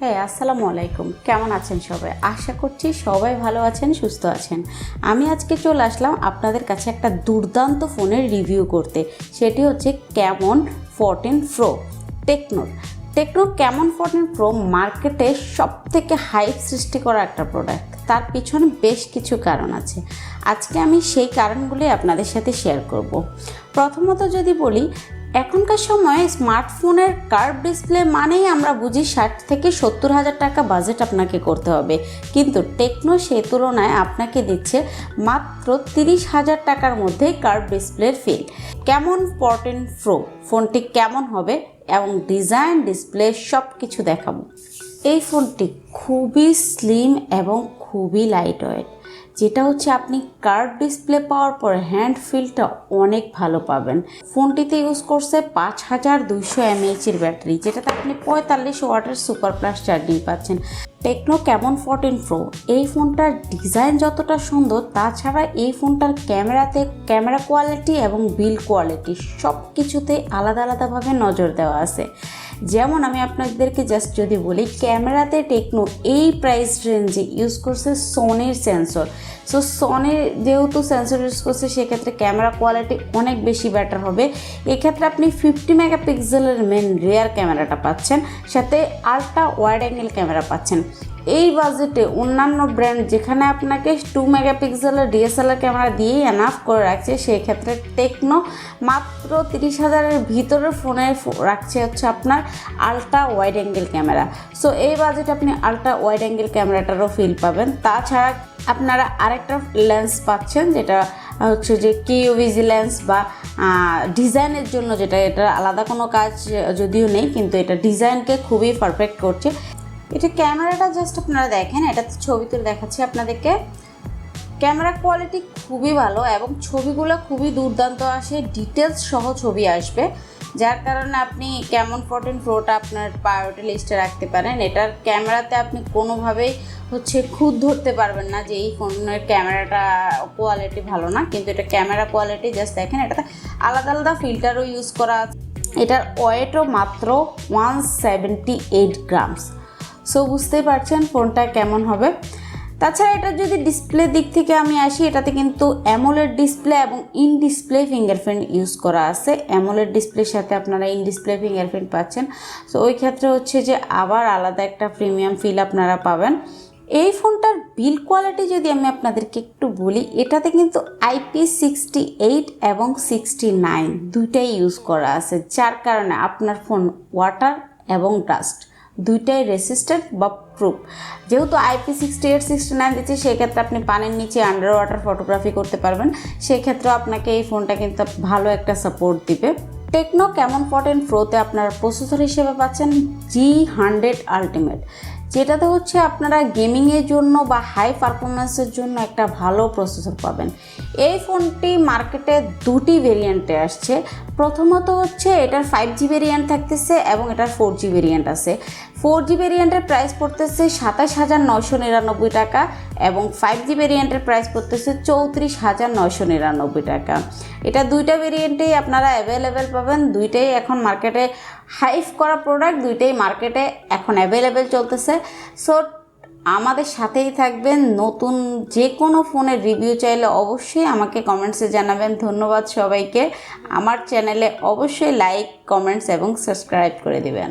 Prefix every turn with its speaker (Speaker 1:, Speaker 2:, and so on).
Speaker 1: হ্যাঁ, আসসালামু আলাইকুম। কেমন আছেন সবাই? আশা করছি সবাই ভালো আছেন, সুস্থ আছেন। আমি আজকে চলে আসলাম আপনাদের কাছে একটা দুর্দান্ত ফোনের রিভিউ করতে। সেটি হচ্ছে ক্যামন 14 প্রো টেকনোর। ক্যামন 14 প্রো মার্কেটে সবথেকে হাইপ সৃষ্টি করা একটা প্রোডাক্ট। তার পিছনে বেশ কিছু কারণ আছে। আজকে আমি সেই কারণগুলি আপনাদের সাথে শেয়ার করব। প্রথমত যদি বলি, এখনকার সময়ে স্মার্টফোনের কার্ভ ডিসপ্লে মানেই আমরা বুঝি 60 থেকে 70 হাজার টাকা বাজেট আপনাকে করতে হবে, কিন্তু টেকনো সেই তুলনায় আপনাকে দিচ্ছে মাত্র 30 হাজার টাকার মধ্যে কার্ভ ডিসপ্লের ফিল। ক্যামন 14 প্রো ফোনটি কেমন হবে এবং ডিজাইন, ডিসপ্লে সব কিছু দেখাবো। এই ফোনটি খুবই স্লিম এবং খুবই লাইট ওয়েট, যেটা হচ্ছে আপনি কার্ভ ডিসপ্লে পাওয়ার পর হ্যান্ড ফিলটা অনেক ভালো পাবেন। ফোনটিতে ইউজ করছে 5200 mAh এর ব্যাটারি, যেটাতে আপনি 45 ওয়াটের সুপার প্লাস চার্জিং পাচ্ছেন। টেকনো ক্যামন 14 প্রো এই ফোনটার ডিজাইন যতটা সুন্দর, তাছাড়া এই ফোনটার ক্যামেরা কোয়ালিটি এবং বিল্ড কোয়ালিটি সব কিছুতেই আলাদা আলাদাভাবে নজর দেওয়া আছে। যেমন আমি আপনাদেরকে জাস্ট যদি বলি, ক্যামেরাতে টেকনো এই প্রাইস রেঞ্জে ইউজ করছে সোনির সেন্সর। সো সোনির যেহেতু সেন্সর ইউজ করছে, সেক্ষেত্রে ক্যামেরা কোয়ালিটি অনেক বেশি বেটার হবে। এক্ষেত্রে আপনি 50 মেগাপিক্সেলের মেন রিয়ার ক্যামেরাটা পাচ্ছেন, সাথে আলট্রা ওয়াইড অ্যাঙ্গেল ক্যামেরা পাচ্ছেন। এই বাজেটে অন্যান্য ব্র্যান্ড যেখানে আপনাকে 2 মেগাপিক্সেলের ডিএসএলআর ক্যামেরা দিয়েই এনাফ করে রাখছে, সেই ক্ষেত্রে টেকনো মাত্র 30 হাজারের ভিতরের ফোনে রাখছে হচ্ছে আপনার ultra wide angle camera. So এই বাজেটে আপনি আলট্রা ওয়াইড অ্যাঙ্গেল ক্যামেরাটারও ফিল পাবেন। তাছাড়া আপনারা আরেকটা লেন্স পাচ্ছেন, যেটা হচ্ছে যে কিউভিজি লেন্স বা ডিজাইনের জন্য, যেটা এটা আলাদা কোনো কাজ যদিও নেই, কিন্তু এটা ডিজাইনকে খুবই পারফেক্ট করছে। এটা ক্যামেরাটা জাস্ট আপনারা দেখেন, এটাতে ছবি তুলে দেখাচ্ছি আপনাদেরকে। ক্যামেরা কোয়ালিটি খুবই ভালো এবং ছবিগুলো খুবই দুর্দান্ত আসে, ডিটেলস সহ ছবি আসবে, যার কারণে আপনি ক্যামন 14 প্রোটা আপনার প্রায়োরিটি লিস্টে রাখতে পারেন। এটার ক্যামেরাতে আপনি কোনোভাবেই খুঁত ধরতে পারবেন না যে এই ফোনের ক্যামেরাটা কোয়ালিটি ভালো না, কিন্তু এটা ক্যামেরা কোয়ালিটি জাস্ট দেখেন। এটাতে আলাদা আলাদা ফিল্টারও ইউজ করা আছে। এটার ওয়েটও মাত্র 178 গ্রামস। সো বুঝতেই পারছেন ফোনটা কেমন হবে। তাছাড়া এটা যদি ডিসপ্লে দিক থেকে আমি আসি, এটাতে কিন্তু অ্যামোলেড ডিসপ্লে এবং ইন ডিসপ্লে ফিঙ্গারপ্রিন্ট ইউজ করা আছে। অ্যামোলেড ডিসপ্লের সাথে আপনারা ইন ডিসপ্লে ফিঙ্গারপ্রিন্ট পাচ্ছেন। সো ওই ক্ষেত্রে হচ্ছে যে আবার আলাদা একটা প্রিমিয়াম ফিল আপনারা পাবেন। এই ফোনটার বিল্ড কোয়ালিটি যদি আমি আপনাদেরকে একটু বলি, এটাতে কিন্তু IP68 এবং 69 দুইটাই ইউজ করা আছে, যার কারণে আপনার ফোন ওয়াটার এবং ডাস্ট দুইটাই রেসিস্ট্যান্ট বা প্রুফ। যেহেতু IP68 69 দিচ্ছে, সেক্ষেত্রে আপনি পানির নিচে আন্ডার ওয়াটার ফটোগ্রাফি করতে পারবেন। সেক্ষেত্রেও আপনাকে এই ফোনটা কিন্তু ভালো একটা সাপোর্ট দিবে। টেকনো ক্যামন 14 প্রোতে আপনারা প্রসেসর হিসেবে পাচ্ছেন G100 আলটিমেট, যেটাতে হচ্ছে আপনারা গেমিংয়ের জন্য বা হাই পারফরমেন্সের জন্য একটা ভালো প্রসেসর পাবেন। এই ফোনটি মার্কেটে দুটি ভেরিয়েন্টে আসছে। প্রথমত হচ্ছে এটার 5G ভেরিয়েন্ট থাকতেছে এবং এটার 4G ভেরিয়েন্ট আছে। 4G ভেরিয়েন্টের প্রাইস পড়তেছে 27,999 টাকা এবং 5G ভেরিয়েন্টের প্রাইস পড়তেছে 34,999 টাকা। এটা দুইটা ভেরিয়েন্টেই আপনারা অ্যাভেলেবেল পাবেন। দুইটাই এখন মার্কেটে হাইপ করা প্রোডাক্ট, দুইটাই মার্কেটে এখন অ্যাভেলেবেল চলতেছে। সো আমাদের সাথেই থাকবেন। নতুন যে কোনো ফোনের রিভিউ চাইলে অবশ্যই আমাকে কমেন্টসে জানাবেন। ধন্যবাদ সবাইকে। আমার চ্যানেলে অবশ্যই লাইক, কমেন্টস এবং সাবস্ক্রাইব করে দিবেন।